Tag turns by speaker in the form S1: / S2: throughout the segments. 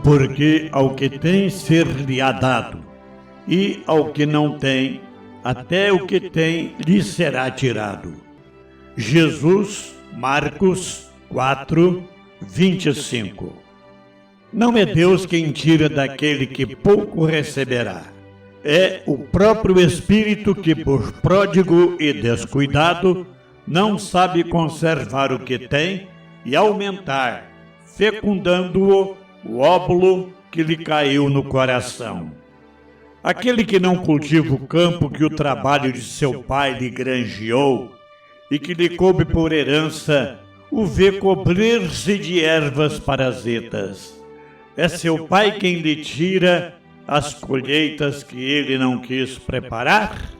S1: Porque ao que tem ser-lhe-á dado, e ao que não tem, até o que tem lhe será tirado. Jesus, Marcos 4, 25. Não é Deus quem tira daquele que pouco receberá. É o próprio Espírito que, por pródigo e descuidado, não sabe conservar o que tem e aumentar, fecundando-o, o óvulo que lhe caiu no coração. Aquele que não cultiva o campo que o trabalho de seu pai lhe granjeou e que lhe coube por herança, o vê cobrir-se de ervas parasitas. É seu pai quem lhe tira as colheitas que ele não quis preparar?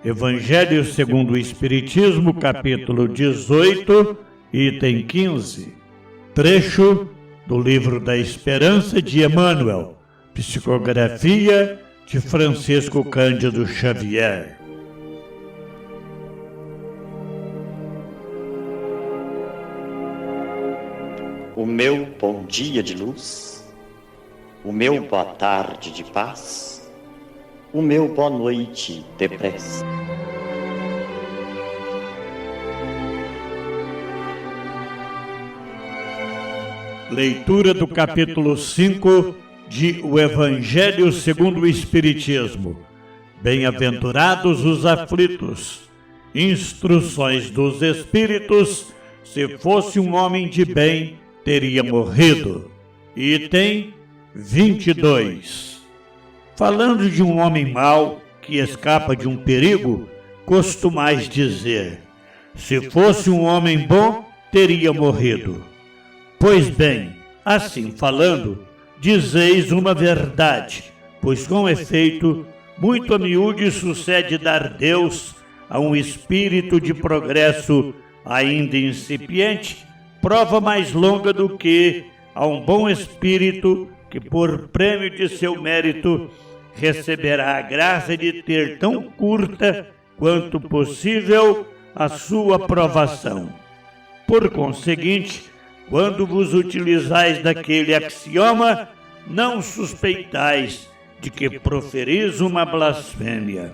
S1: Evangelho segundo o Espiritismo, capítulo 18, item 15. Trecho do Livro da Esperança de Emmanuel, psicografia de Francisco Cândido Xavier.
S2: O meu bom dia de luz, o meu boa tarde de paz, o meu boa noite de prece.
S1: Leitura do capítulo 5 de O Evangelho segundo o Espiritismo. Bem-aventurados os aflitos. Instruções dos Espíritos. Se fosse um homem de bem, teria morrido. Item 22. Falando de um homem mau que escapa de um perigo, costumais dizer: se fosse um homem bom, teria morrido. Pois bem, assim falando, dizeis uma verdade, pois com efeito, muito a miúde sucede dar Deus a um espírito de progresso ainda incipiente, prova mais longa do que a um bom espírito que, por prêmio de seu mérito, receberá a graça de ter tão curta quanto possível a sua provação. Por conseguinte, quando vos utilizais daquele axioma, não suspeitais de que proferis uma blasfêmia.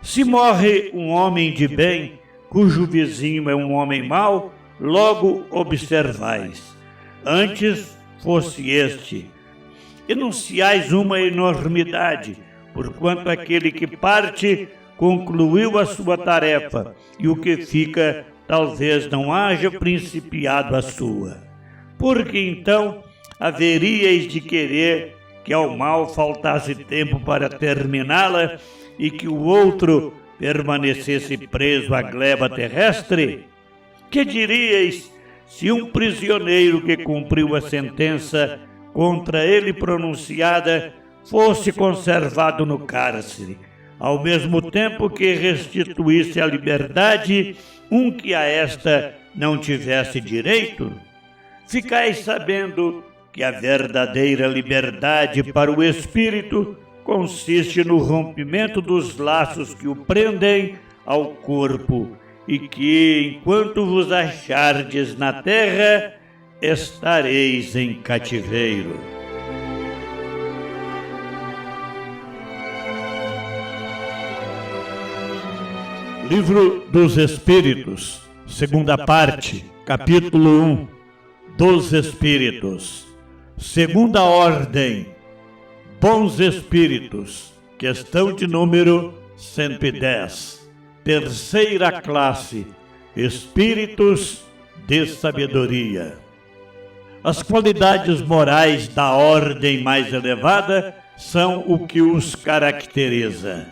S1: Se morre um homem de bem, cujo vizinho é um homem mau, logo observais. Antes fosse este. Enunciais uma enormidade, porquanto aquele que parte concluiu a sua tarefa, e o que fica talvez não haja principiado a sua. Porque então haveríeis de querer que ao mal faltasse tempo para terminá-la e que o outro permanecesse preso à gleba terrestre? Que diríeis se um prisioneiro que cumpriu a sentença contra ele pronunciada fosse conservado no cárcere, ao mesmo tempo que restituísse a liberdade um que a esta não tivesse direito? Ficais sabendo que a verdadeira liberdade para o espírito consiste no rompimento dos laços que o prendem ao corpo, e que, enquanto vos achardes na terra, estareis em cativeiro. Livro dos Espíritos, segunda parte, capítulo 1, dos Espíritos. Segunda ordem, bons espíritos, questão de número 110. Terceira classe, espíritos de sabedoria. As qualidades morais da ordem mais elevada são o que os caracteriza.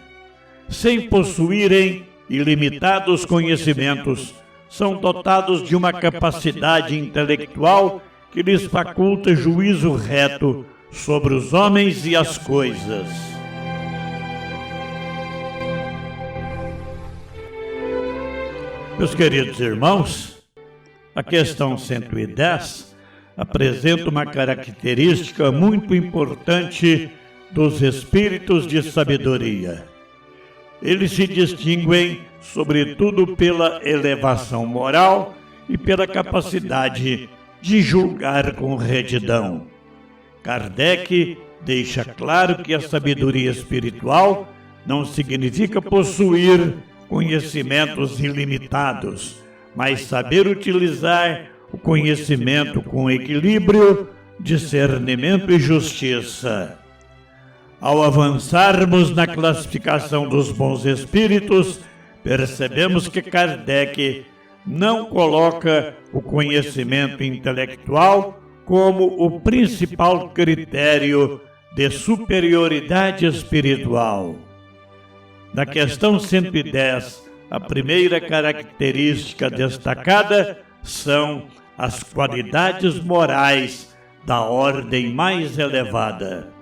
S1: Sem possuírem ilimitados conhecimentos, são dotados de uma capacidade intelectual que lhes faculta juízo reto sobre os homens e as coisas. Meus queridos irmãos, a questão 110 apresenta uma característica muito importante dos espíritos de sabedoria. Eles se distinguem, sobretudo, pela elevação moral e pela capacidade de julgar com retidão. Kardec deixa claro que a sabedoria espiritual não significa possuir conhecimentos ilimitados, mas saber utilizar o conhecimento com equilíbrio, discernimento e justiça. Ao avançarmos na classificação dos bons espíritos, percebemos que Kardec não coloca o conhecimento intelectual como o principal critério de superioridade espiritual. Na questão 110, a primeira característica destacada são as qualidades morais da ordem mais elevada.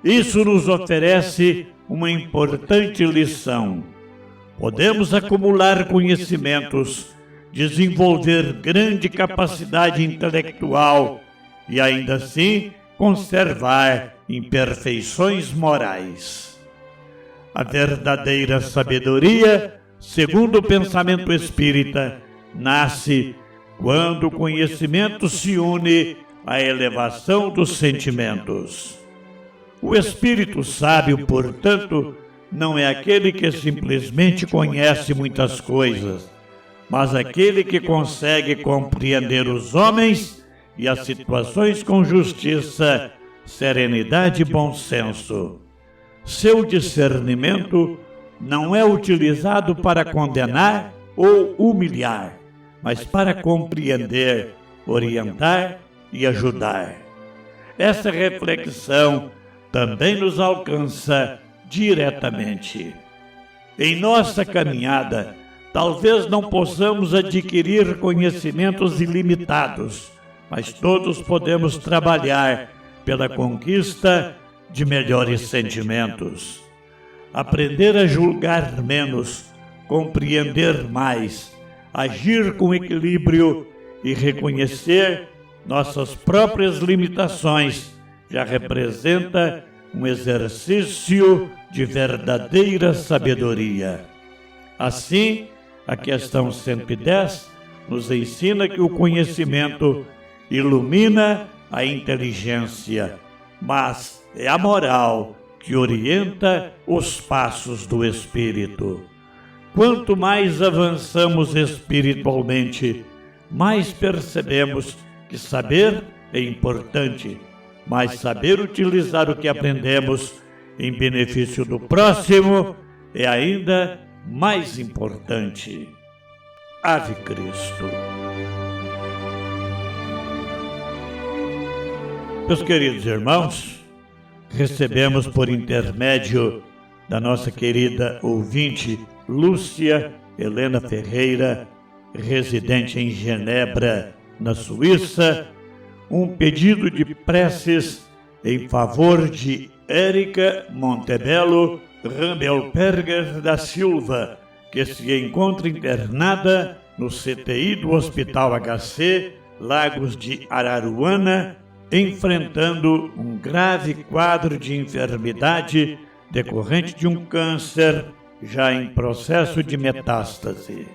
S1: Isso nos oferece uma importante lição. Podemos acumular conhecimentos, desenvolver grande capacidade intelectual e ainda assim conservar imperfeições morais. A verdadeira sabedoria, segundo o pensamento espírita, nasce quando o conhecimento se une à elevação dos sentimentos. O espírito sábio, portanto, não é aquele que simplesmente conhece muitas coisas, mas aquele que consegue compreender os homens e as situações com justiça, serenidade e bom senso. Seu discernimento não é utilizado para condenar ou humilhar, mas para compreender, orientar e ajudar. Essa reflexão também nos alcança diretamente. Em nossa caminhada, talvez não possamos adquirir conhecimentos ilimitados, mas todos podemos trabalhar pela conquista de melhores sentimentos. Aprender a julgar menos, compreender mais, agir com equilíbrio e reconhecer nossas próprias limitações já representa um exercício de verdadeira sabedoria. Assim, a questão 110 nos ensina que o conhecimento ilumina a inteligência, mas é a moral que orienta os passos do espírito. Quanto mais avançamos espiritualmente, mais percebemos que saber é importante, mas saber utilizar o que aprendemos em benefício do próximo é ainda mais importante. Ave Cristo. Meus queridos irmãos, recebemos por intermédio da nossa querida ouvinte Lúcia Helena Ferreira, residente em Genebra, na Suíça, um pedido de preces em favor de Érica Montebello Rambelperger da Silva, que se encontra internada no CTI do Hospital HC Lagos de Araruana, enfrentando um grave quadro de enfermidade decorrente de um câncer já em processo de metástase.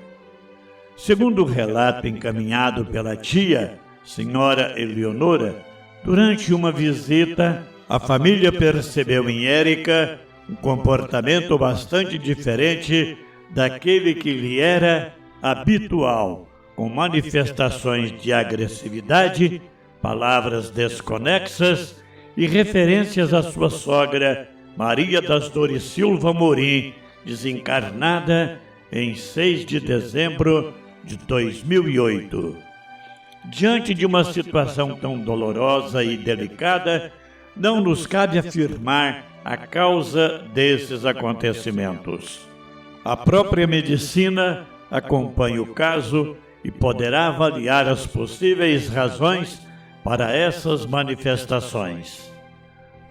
S1: Segundo o relato encaminhado pela tia, senhora Eleonora, durante uma visita, a família percebeu em Érica um comportamento bastante diferente daquele que lhe era habitual, com manifestações de agressividade, palavras desconexas e referências à sua sogra, Maria das Dores Silva Morim, desencarnada em 6 de dezembro de 2008. Diante de uma situação tão dolorosa e delicada, não nos cabe afirmar a causa desses acontecimentos. A própria medicina acompanha o caso e poderá avaliar as possíveis razões para essas manifestações.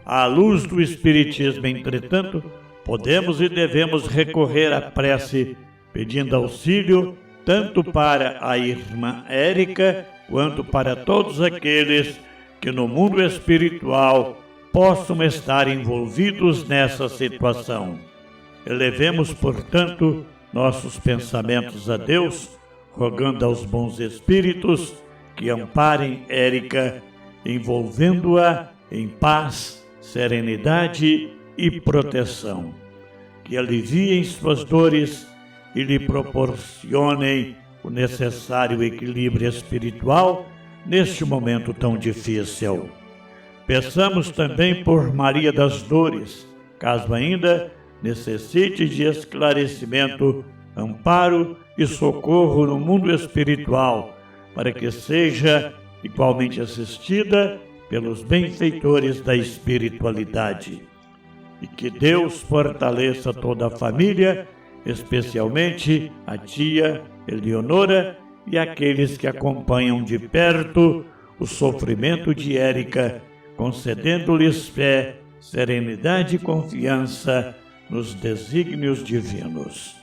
S1: À luz do Espiritismo, entretanto, podemos e devemos recorrer à prece, pedindo auxílio tanto para a irmã Érica quanto para todos aqueles que no mundo espiritual possam estar envolvidos nessa situação. Elevemos, portanto, nossos pensamentos a Deus, rogando aos bons espíritos que amparem Érica, envolvendo-a em paz, serenidade e proteção, que aliviem suas dores e lhe proporcionem o necessário equilíbrio espiritual neste momento tão difícil. Peçamos também por Maria das Dores, caso ainda necessite de esclarecimento, amparo e socorro no mundo espiritual, para que seja igualmente assistida pelos benfeitores da espiritualidade. E que Deus fortaleça toda a família, especialmente a tia Eleonora e aqueles que acompanham de perto o sofrimento de Érica, concedendo-lhes fé, serenidade e confiança nos desígnios divinos.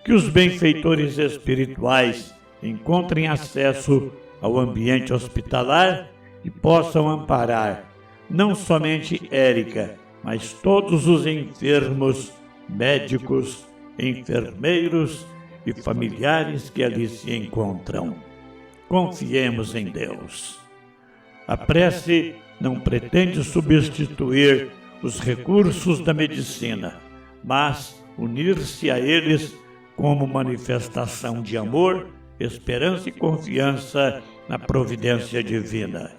S1: Que os benfeitores espirituais encontrem acesso ao ambiente hospitalar e possam amparar não somente Érica, mas todos os enfermos, médicos, enfermeiros e familiares que ali se encontram. Confiemos em Deus. A prece não pretende substituir os recursos da medicina, mas unir-se a eles como manifestação de amor, esperança e confiança na providência divina.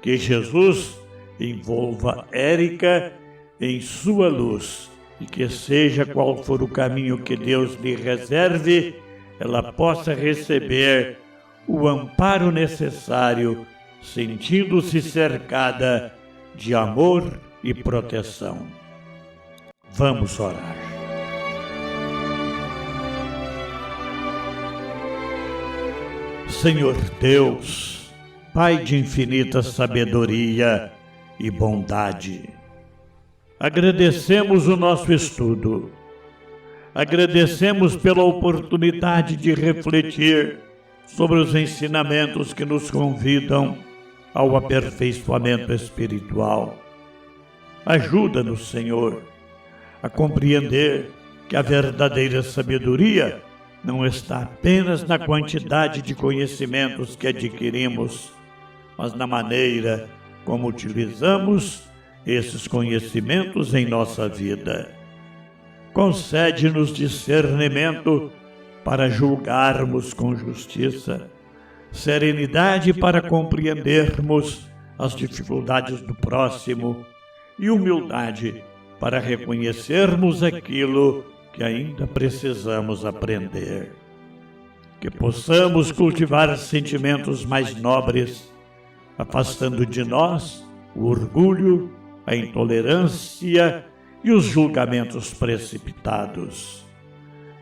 S1: Que Jesus envolva Érica em sua luz e que seja qual for o caminho que Deus lhe reserve, ela possa receber o amparo necessário, sentindo-se cercada de amor e proteção. Vamos orar. Senhor Deus, Pai de infinita sabedoria e bondade, agradecemos o nosso estudo, agradecemos pela oportunidade de refletir sobre os ensinamentos que nos convidam ao aperfeiçoamento espiritual. Ajuda-nos, Senhor, a compreender que a verdadeira sabedoria não está apenas na quantidade de conhecimentos que adquirimos, mas na maneira como utilizamos esses conhecimentos em nossa vida. Concede-nos discernimento para julgarmos com justiça, serenidade para compreendermos as dificuldades do próximo e humildade para reconhecermos aquilo que ainda precisamos aprender. Que possamos cultivar sentimentos mais nobres, afastando de nós o orgulho, a intolerância e os julgamentos precipitados.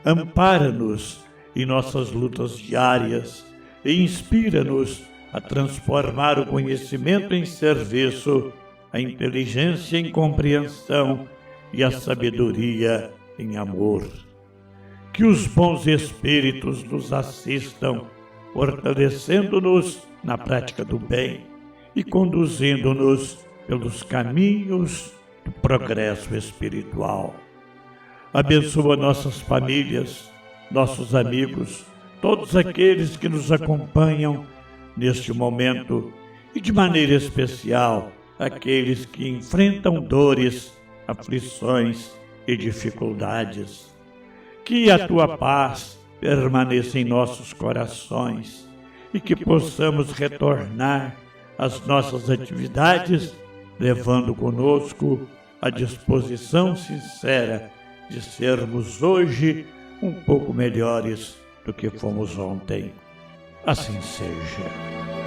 S1: Ampara-nos em nossas lutas diárias e inspira-nos a transformar o conhecimento em serviço, a inteligência em compreensão e a sabedoria em amor. Que os bons espíritos nos assistam, fortalecendo-nos na prática do bem e conduzindo-nos pelos caminhos do progresso espiritual. Abençoa nossas famílias, nossos amigos, todos aqueles que nos acompanham neste momento e, de maneira especial, aqueles que enfrentam dores, aflições e dificuldades. Que a tua paz permaneça em nossos corações e que possamos retornar às nossas atividades, levando conosco a disposição sincera de sermos hoje um pouco melhores do que fomos ontem. Assim seja.